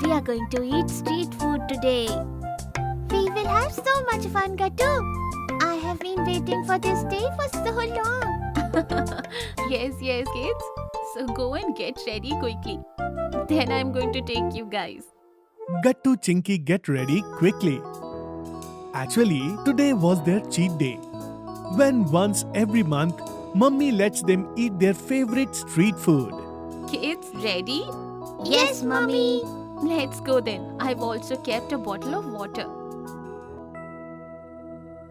We are going to eat street food today. We will have so much fun, Gattu. I have been waiting for this day for so long. Yes, kids. So go and get ready quickly. Then I'm going to take you guys. Gattu Chinky get ready quickly. Actually, today was their cheat day. When once every month, Mummy lets them eat their favorite street food. Kids, ready? Yes, Mummy. Let's go then. I've also kept a bottle of water.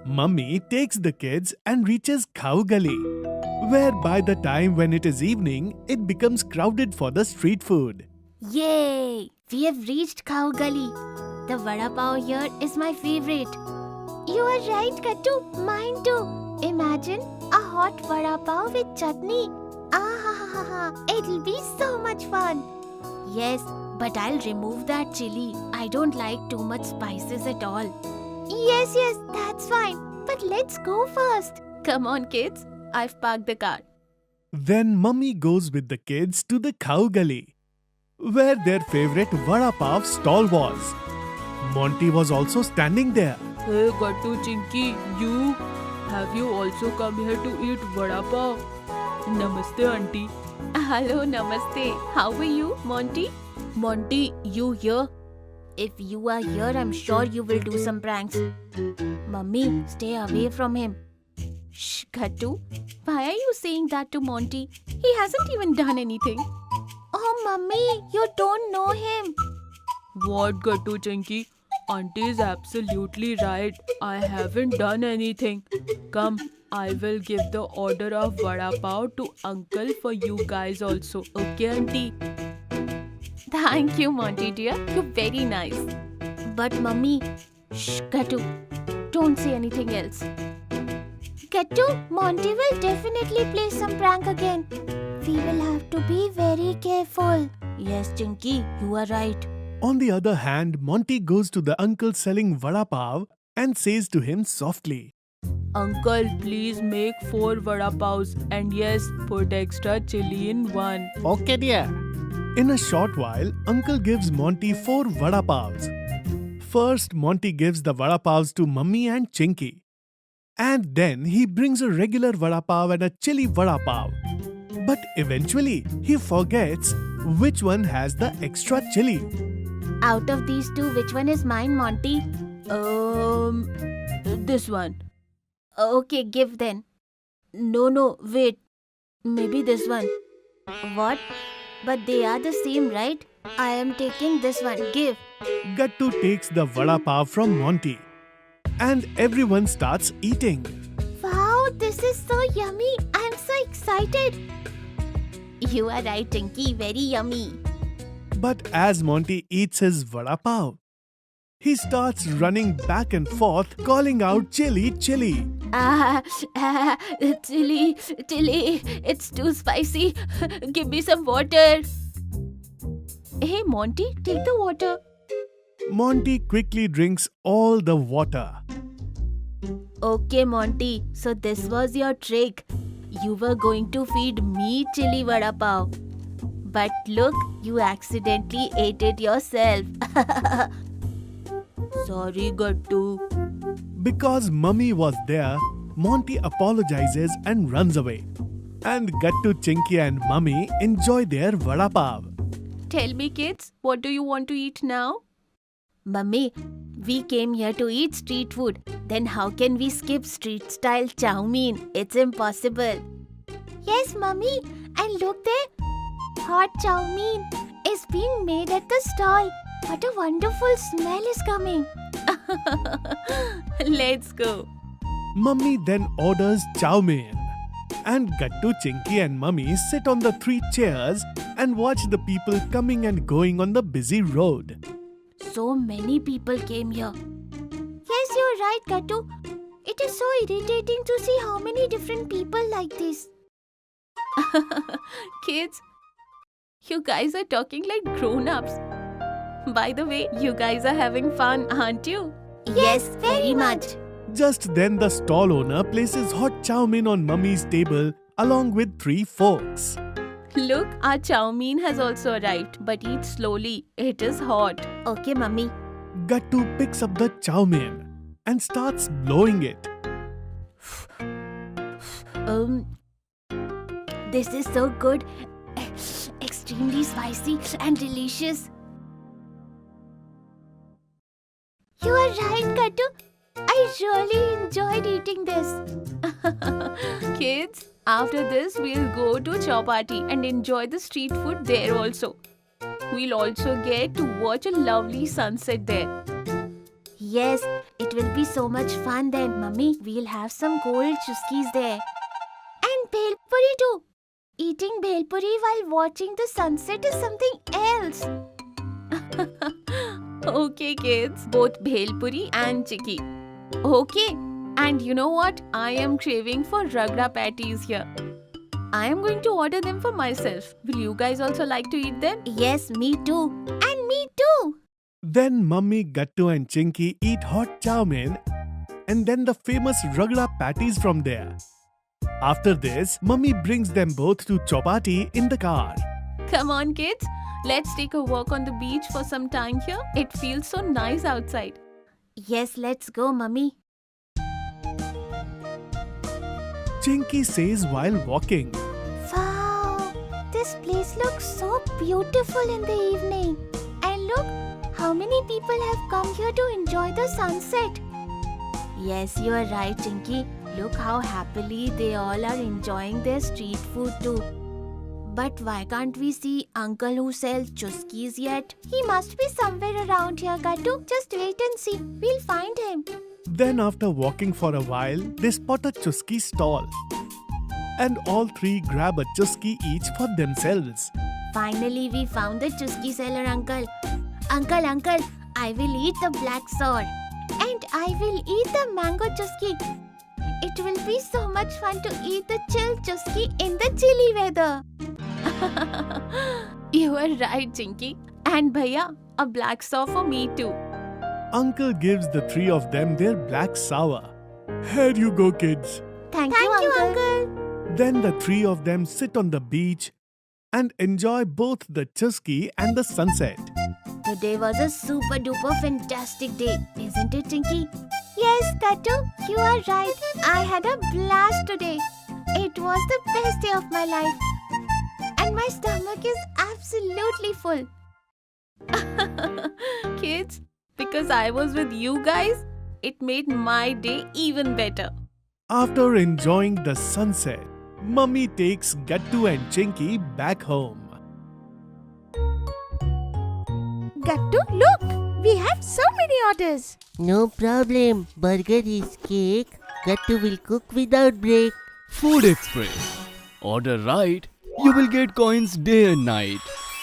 Mummy takes the kids and reaches Cow Gully, where by the time when it is evening, it becomes crowded for the street food. Yay! We have reached Cow Gully. The vada pav here is my favorite. You are right, Gattu. Mine too. Imagine a hot vada pav with chutney. It'll be so much fun. Yes, but I'll remove that chili. I don't like too much spices at all. Yes, that's fine. But let's go first. Come on, kids. I've parked the car. Then Mummy goes with the kids to the Cow Gully, where their favorite vada pav stall was. Monty was also standing there. Hey Gattu Chinky, have you also come here to eat vada pav? Namaste auntie. Hello, namaste. How are you, Monty? Monty, you here? If you are here, I'm sure you will do some pranks. Mummy, stay away from him. Shh, Gattu. Why are you saying that to Monty? He hasn't even done anything. Oh, Mummy, you don't know him. What Gattu Chinky? Auntie is absolutely right. I haven't done anything. Come, I will give the order of vada pav to uncle for you guys also. Okay, auntie? Thank you, Monty dear. You're very nice. But Mummy, Shh, Gattu. Don't say anything else. Gattu, Monty will definitely play some prank again. We will have to be very careful. Yes, Chinky, you are right. On the other hand, Monty goes to the uncle selling vada pav and says to him softly, Uncle, please make 4 vada pavs and yes, put extra chili in one. Okay dear. In a short while, Uncle gives Monty 4 vada pavs. First, Monty gives the vada pavs to Mummy and Chinky. And then he brings a regular vada pav and a chili vada pav. But eventually, he forgets which one has the extra chili. Out of these two, which one is mine, Monty? This one. Okay, give then. No, wait. Maybe this one. What? But they are the same, right? I am taking this one. Give. Gattu takes the vada pav from Monty. And everyone starts eating. Wow, this is so yummy. I am so excited. You are right, Chinky. Very yummy. But as Monty eats his vada pav, he starts running back and forth calling out chili, chili. Chili, it's too spicy. Give me some water. Hey, Monty, take the water. Monty quickly drinks all the water. Okay, Monty. So this was your trick. You were going to feed me chili vada pav. But look, you accidentally ate it yourself. Sorry, Gattu. Because Mummy was there, Monty apologizes and runs away. And Gattu, Chinky and Mummy enjoy their vada pav. Tell me, kids, what do you want to eat now? Mummy, we came here to eat street food. Then how can we skip street style chow mein? It's impossible. Yes, Mummy. And look there. Hot chow mein is being made at the stall. What a wonderful smell is coming. Let's go. Mummy then orders chow mein. And Gattu, Chinky and Mummy sit on the 3 chairs and watch the people coming and going on the busy road. So many people came here. Yes, you're right, Gattu. It is so irritating to see how many different people like this. Kids, you guys are talking like grown-ups. By the way, you guys are having fun, aren't you? Yes, very much. Just then the stall owner places hot chow mein on Mummy's table along with 3 forks. Look, our chow mein has also arrived, but eat slowly. It is hot. Okay, mummy. Gattu picks up the chow mein and starts blowing it. This is so good. Extremely spicy and delicious. You are right, Gattu. I really enjoyed eating this. Kids, after this we'll go to Chowpatty and enjoy the street food there also. We'll also get to watch a lovely sunset there. Yes, it will be so much fun then, mummy. We'll have some cold chuskis there. And bhel puri too. Eating bhel puri while watching the sunset is something else. Okay, kids, both bhel puri and chikki. Okay, and you know what? I am craving for ragda patties here. I am going to order them for myself. Will you guys also like to eat them? Yes, me too. And me too. Then Mummy, Gattu and Chinky eat hot chow mein and then the famous ragda patties from there. After this, Mummy brings them both to Chowpatty in the car. Come on, kids. Let's take a walk on the beach for some time here. It feels so nice outside. Yes, let's go, mummy. Chinky says while walking. Wow, this place looks so beautiful in the evening. And look, how many people have come here to enjoy the sunset. Yes, you are right, Chinky. Look how happily they all are enjoying their street food too. But why can't we see Uncle who sells chuskis yet? He must be somewhere around here, Gattu. Just wait and see. We'll find him. Then after walking for a while, they spot a chuski stall. And all three grab a chuski each for themselves. Finally, we found the chuski seller, Uncle. Uncle, I will eat the black sour. And I will eat the mango chuski. It will be so much fun to eat the chilled chuski in the chilly weather. You are right, Chinky. And Bhaiya, a black saw for me too. Uncle gives the three of them their black sour. Here you go, kids. Thank you, Uncle. Then the three of them sit on the beach and enjoy both the chuski and the sunset. Today was a super duper fantastic day, isn't it, Chinky? Yes, Gattu, you are right. I had a blast today. It was the best day of my life. And my stomach is absolutely full. Kids, because I was with you guys, it made my day even better. After enjoying the sunset, Mummy takes Gattu and Chinky back home. Gattu, look! We have so many orders. No problem. Burger is cake. Gattu will cook without break. Food Express. Order right, you will get coins day and night.